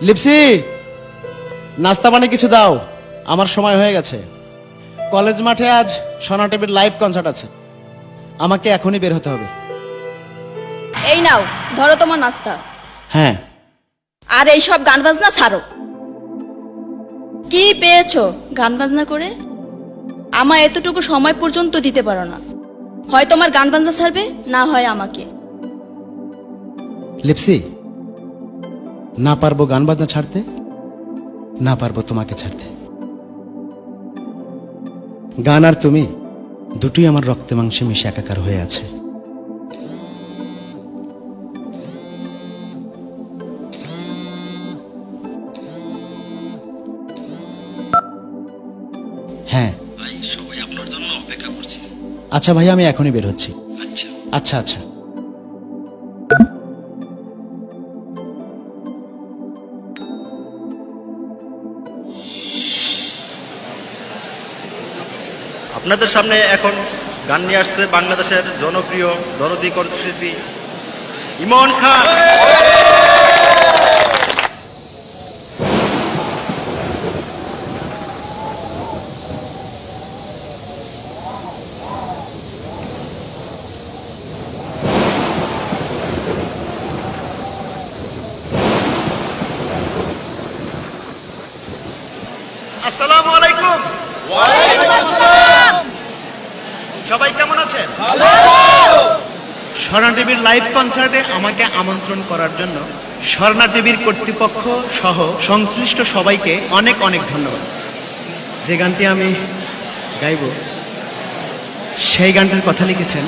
লিপসি, নাস্তা পানি কিছু দাও, আমার সময় হয়ে গেছে। কলেজ মাঠে আজ সোনা টিভির লাইভ কনসার্ট আছে, আমাকে এখনই বের হতে হবে। এই নাও, ধরো তোমার নাস্তা। হ্যাঁ। আর এইসব গান বাজনা ছাড়ো। কি পেয়েছো গান বাজনা করে? আমায় এতটুকু সময় পর্যন্ত দিতে পারো না। হয় তোমার গান বাজনা ছাড়বে, না হয় আমাকে। লিপসি, না পারবো গান বাজনা ছাড়তে, না পারবো তোমাকে ছাড়তে। গান আর তুমি দুটোই আমার রক্তে মাংসে মিশে একাকার হয়ে আছে। হ্যাঁ ভাই, সবাই আপনার জন্য অপেক্ষা করছে। আচ্ছা ভাই, আমি এখনই বের হচ্ছি। আচ্ছা। আচ্ছা আচ্ছা। আপনাদের সামনে এখন গান নিয়ে আসছে বাংলাদেশের জনপ্রিয় দরদি কণ্ঠশিল্পী ইমন খান। আসসালামু আলাইকুম। সবাই কেমন আছেন? স্বর্ণা টিভির লাইভ কনসার্টে আমাকে আমন্ত্রণ করার জন্য স্বর্ণা টিভির কর্তৃপক্ষ সহ সংশ্লিষ্ট সবাইকে অনেক অনেক ধন্যবাদ। যে গানটি আমি গাইব সেই গানটির কথা লিখেছেন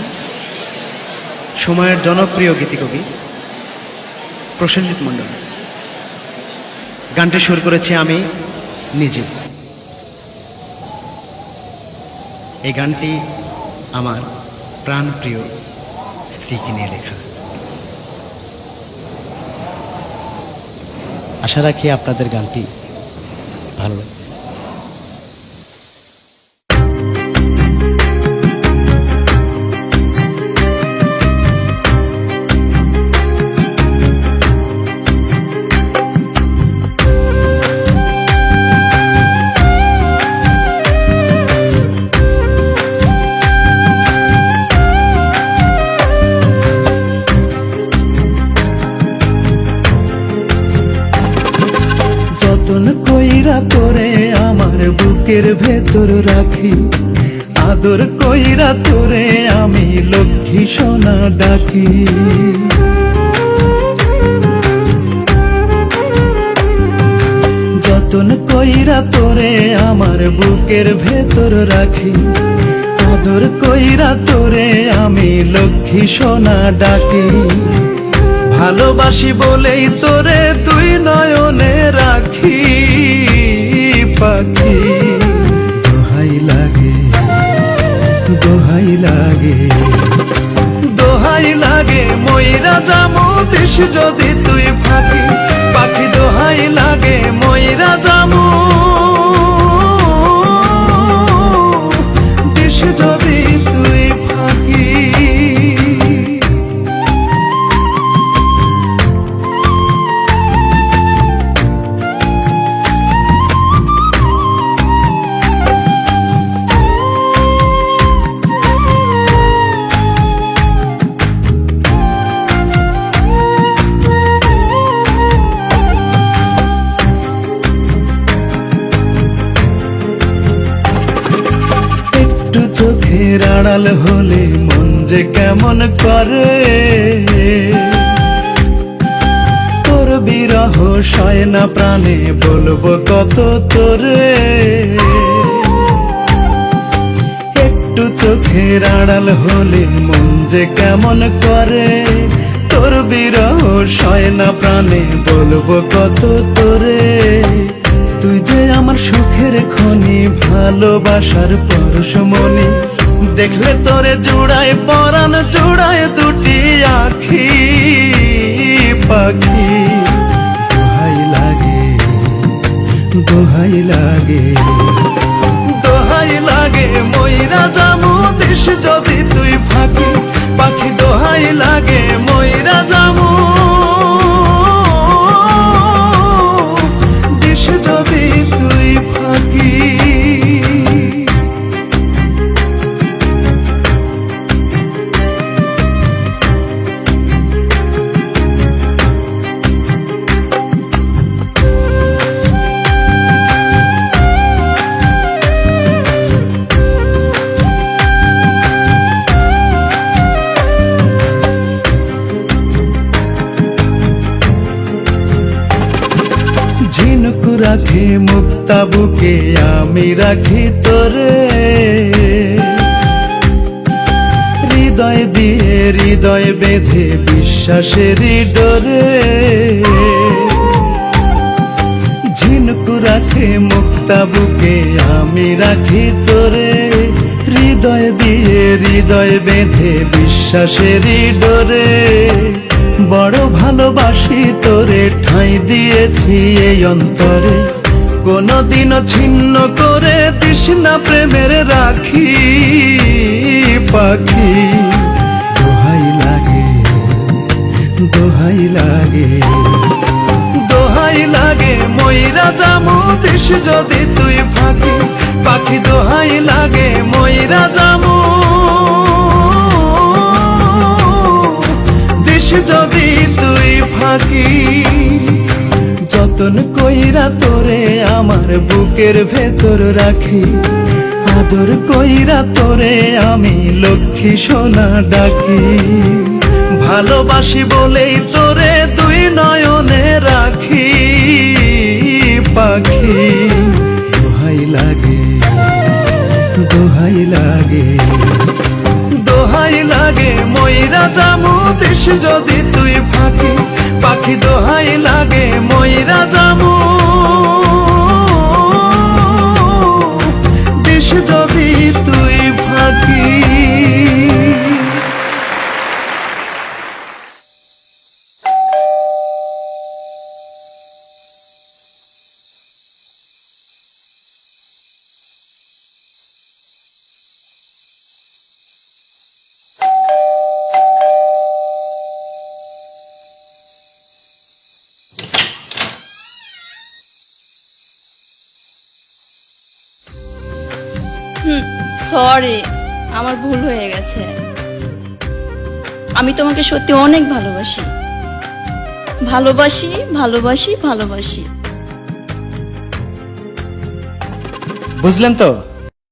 সময়ের জনপ্রিয় গীতিকবি প্রসেনজিৎ মণ্ডল। গানটি সুর করেছি আমি নিজে। এই গানটি আমার প্রাণপ্রিয় স্ত্রীকে নিয়ে লেখা। আশা রাখি আপনাদের গানটি ভালো লাগবে। যতন কইরা তোরে আমার বুকের ভেতর রাখি, আদর কইরা তোরে আমি লক্ষ্মী সোনা ডাকি। যতন কইরা তোরে আমার বুকের ভেতর রাখি, আদর কইরা তোরে আমি লক্ষ্মী সোনা ডাকি। ভালোবাসি বলেই তোরে তুই নয়নে রাখি পাখি। দোহাই লাগে, দোহাই লাগে, দোহাই লাগে ময়রা জামু দিস যদি তুই ফাঁকি। পাখি দোহাই লাগে ময়রা জামু দিস যদি তুই ফাঁকি। চোখের আড়াল হলে মন যে কেমন করে, তোর বিরহ সয় না প্রাণে বলবো কত তোরে। একটু চোখের আড়াল হলে মন যে কেমন করে, তোর বিরহ সয় না প্রাণে বলবো কত তোরে। তুই যে আমার সুখের খনি, ভালোবাসার পরশমণি, দেখলে তোরে জুড়ায় পরাণ জুড়ায় দুটি আখি পাখি। দোহাই লাগে, দোহাই লাগে, দোহাই লাগে ময়রা জামু দিস যদি তুই ফাঁকি। পাখি দোহাই লাগে ময়রা জামু রাখে মুক্তা বুকে আমি রাখি তোরে, হৃদয় দিয়ে হৃদয় বেঁধে বিশ্বাসেরই ডোরে। ঝিনুকু রাখে মুক্তা বুকে আমি রাখি তোরে, হৃদয় দিয়ে হৃদয় বেঁধে বিশ্বাসেরই ডোরে। বড় ভালোবাসি তোরে, ঠাঁই দিয়েছি এই অন্তরে, কোনদিনও ছিন্ন করে দিস না প্রেমের রাখি। পাখি দোহাই লাগে, দোহাই লাগে, দোহাই লাগে, ময়রা জামু দিস যদি তুই ফাঁকি। পাখি দোহাই লাগে, ময়রা জামু দিস যদি তুই ফাঁকি। যতন কইরা তোরে আমার বুকের ভেতর রাখি, আদর কইরা তোরে আমি লক্ষ্মী সোনা ডাকি। ভালোবাসি বলেই তোরে দুই নয়নে রাখি। পাখি দোহাই লাগে, দোহাই লাগে, দোহাই লাগে, ময়রা জামু দিস যদি তুই ফাঁকি। পাখি দোহাই লাগে, ময়রা জামু দিস যদি তুই ফাঁকি। সরি, আমার ভুল হয়ে গেছে। আমি তোমাকে সত্যি অনেক ভালোবাসি, ভালোবাসি, ভালোবাসি, ভালোবাসি। বুঝলেন তো?